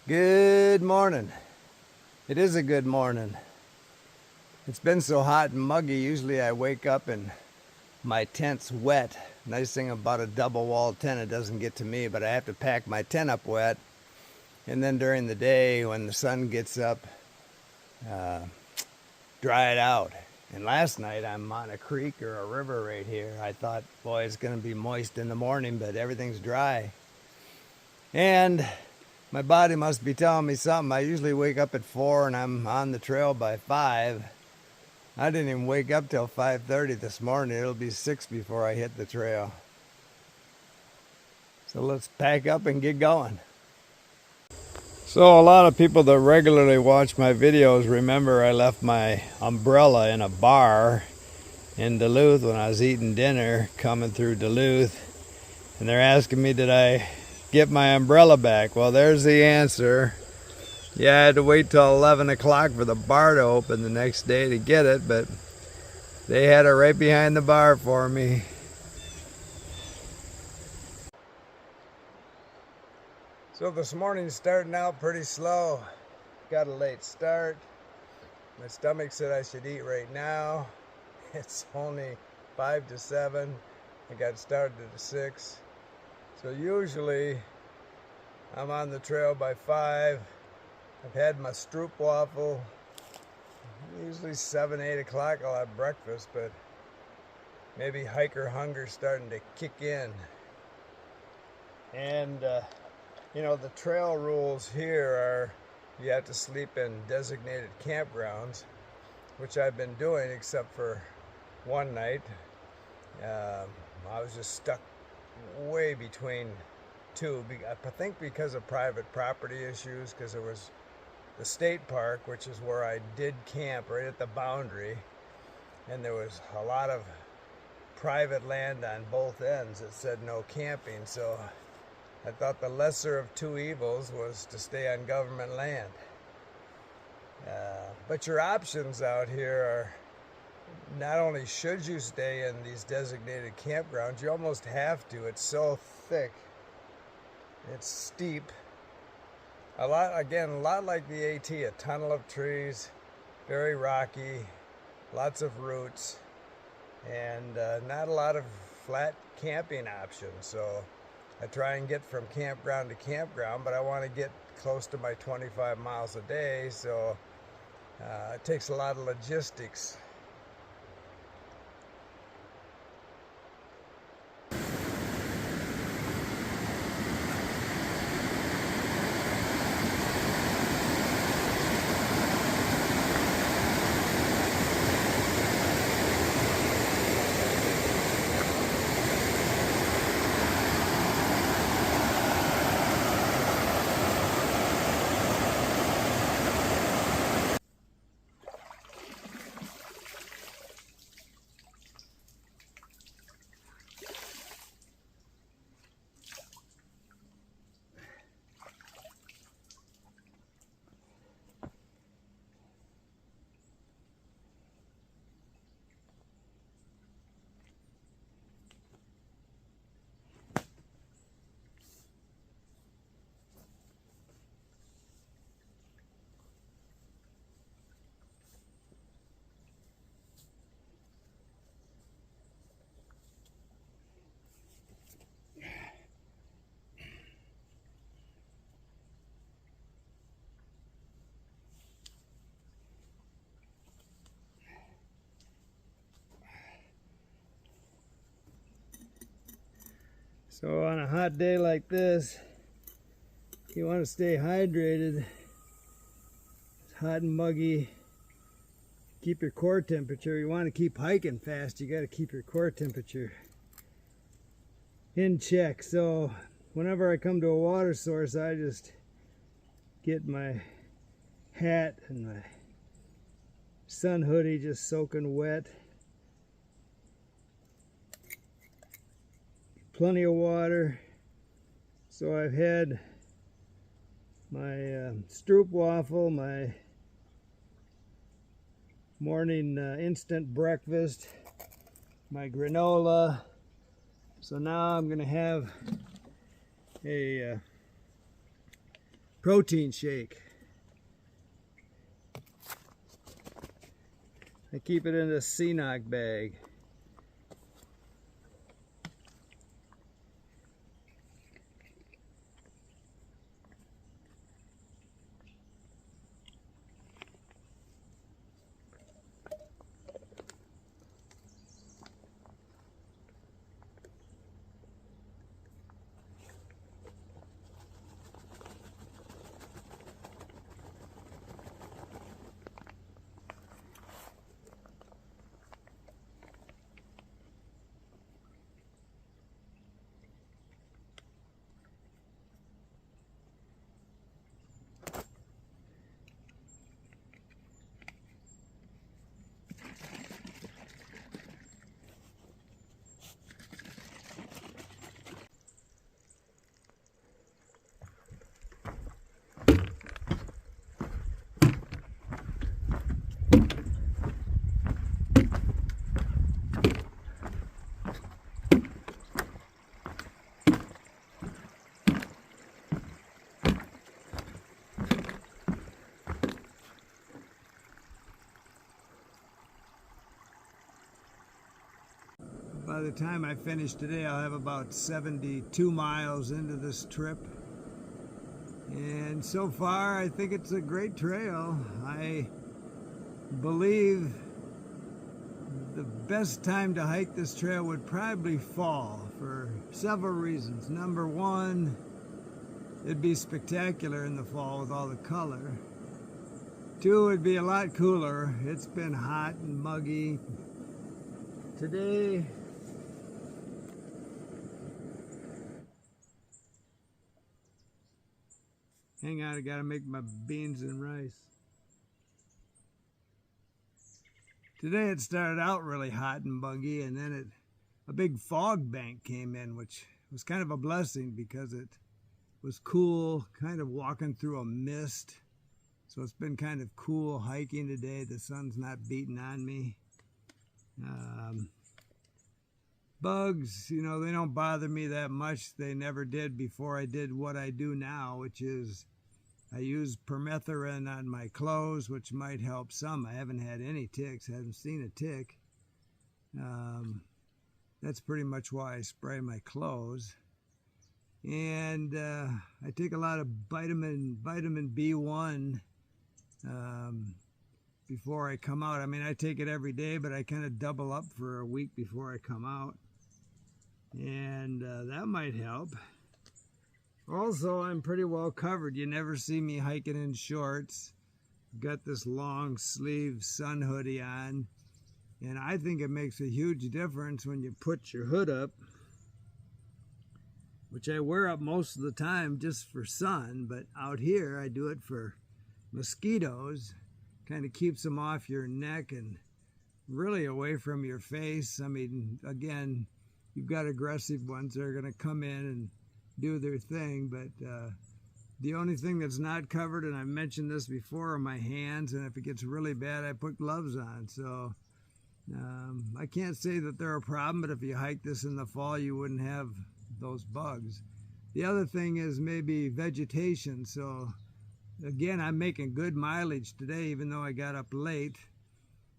Good morning. It is a good morning. It's been so hot and muggy. Usually I wake up and my tent's wet. Nice thing about a double walled tent, it doesn't get to me, but I have to pack my tent up wet. And then during the day when the sun gets up, dry it out. And last night I'm on a creek or a river right here. I thought, boy, it's going to be moist in the morning, but everything's dry. And my body must be telling me something. I usually wake up at 4 and I'm on the trail by 5. I didn't even wake up till 5:30 this morning. It'll be 6 before I hit the trail. So let's pack up and get going. So a lot of people that regularly watch my videos remember I left my umbrella in a bar in Duluth when I was eating dinner coming through Duluth. And they're asking me, did I get my umbrella back? Well, there's the answer. Yeah, I had to wait till 11 o'clock for the bar to open the next day to get it, but they had it right behind the bar for me. So this morning's starting out pretty slow. Got a late start. My stomach said I should eat right now. It's only 5 to 7. I got started at 6. So usually I'm on the trail by 5. I've had my stroopwafel. Usually 7, 8 o'clock I'll have breakfast, but maybe hiker hunger's starting to kick in. And you know, the trail rules here are you have to sleep in designated campgrounds, which I've been doing except for one night. I was just stuck way between two, I think because of private property issues, because there was the state park, which is where I did camp right at the boundary, and there was a lot of private land on both ends that said no camping, so I thought the lesser of two evils was to stay on government land. But your options out here are, not only should you stay in these designated campgrounds, you almost have to. It's so thick. It's steep. A lot like the AT, a tunnel of trees, very rocky, lots of roots, and not a lot of flat camping options. So I try and get from campground to campground, but I want to get close to my 25 miles a day, so it takes a lot of logistics. So on a hot day like this, you want to stay hydrated. It's hot and muggy. Keep your core temperature. You want to keep hiking fast, you got to keep your core temperature in check. So whenever I come to a water source, I just get my hat and my sun hoodie just soaking wet. Plenty of water. So I've had my stroopwafel, my morning instant breakfast, my granola. So now I'm going to have a protein shake. I keep it in a CNOC bag. By the time I finish today, I'll have about 72 miles into this trip. And so far, I think it's a great trail. I believe the best time to hike this trail would probably fall for several reasons. Number one, it'd be spectacular in the fall with all the color. Two, it'd be a lot cooler. It's been hot and muggy. Today, hang on, I gotta make my beans and rice. Today it started out really hot and buggy, and then a big fog bank came in, which was kind of a blessing because it was cool, kind of walking through a mist. So it's been kind of cool hiking today. The sun's not beating on me. Bugs, you know, they don't bother me that much. They never did before I did what I do now, which is I use permethrin on my clothes, which might help some. I haven't had any ticks, haven't seen a tick. That's pretty much why I spray my clothes. And I take a lot of vitamin B1 before I come out. I mean, I take it every day, but I kind of double up for a week before I come out. And that might help. Also, I'm pretty well covered. You never see me hiking in shorts. Got this long sleeve sun hoodie on. And I think it makes a huge difference when you put your hood up, which I wear up most of the time just for sun, but out here I do it for mosquitoes. Kind of keeps them off your neck and really away from your face. I mean, again, you've got aggressive ones that are going to come in and do their thing, but the only thing that's not covered, and I've mentioned this before, are my hands, and if it gets really bad, I put gloves on. So I can't say that they're a problem, but if you hike this in the fall, you wouldn't have those bugs. The other thing is maybe vegetation. So again, I'm making good mileage today, even though I got up late,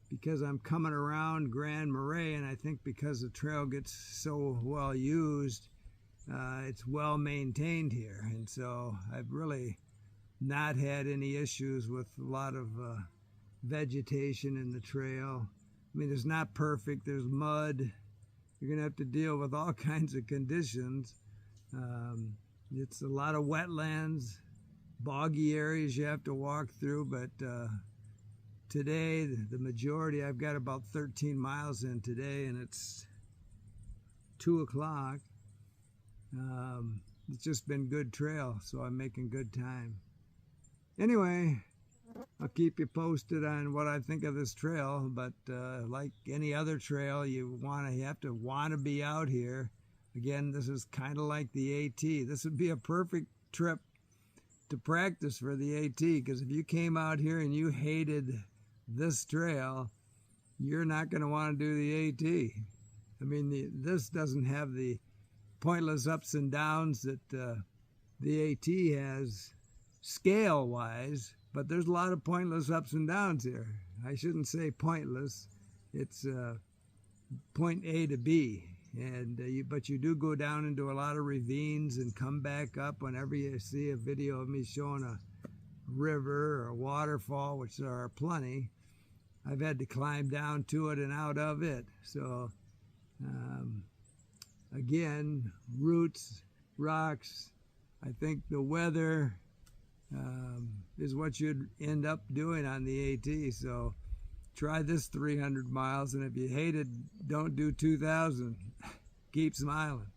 because I'm coming around Grand Marais, and I think because the trail gets so well used, it's well maintained here, and so I've really not had any issues with a lot of vegetation in the trail. I mean, it's not perfect. There's mud. You're going to have to deal with all kinds of conditions. It's a lot of wetlands, boggy areas you have to walk through, but today, the majority, I've got about 13 miles in today, and it's 2 o'clock. It's just been good trail, so I'm making good time. Anyway, I'll keep you posted on what I think of this trail, but like any other trail, you have to want to be out here. Again, this is kind of like the AT. This would be a perfect trip to practice for the AT, because if you came out here and you hated this trail, you're not going to want to do the AT. I mean, this doesn't have the pointless ups and downs that the AT has. scale-wise, but there's a lot of pointless ups and downs here. I shouldn't say pointless. It's point A to B, and but you do go down into a lot of ravines and come back up whenever you see a video of me showing a river or a waterfall, which there are plenty. I've had to climb down to it and out of it. So again, roots, rocks, I think the weather is what you'd end up doing on the AT. So try this 300 miles, and if you hate it, don't do 2,000. Keep smiling.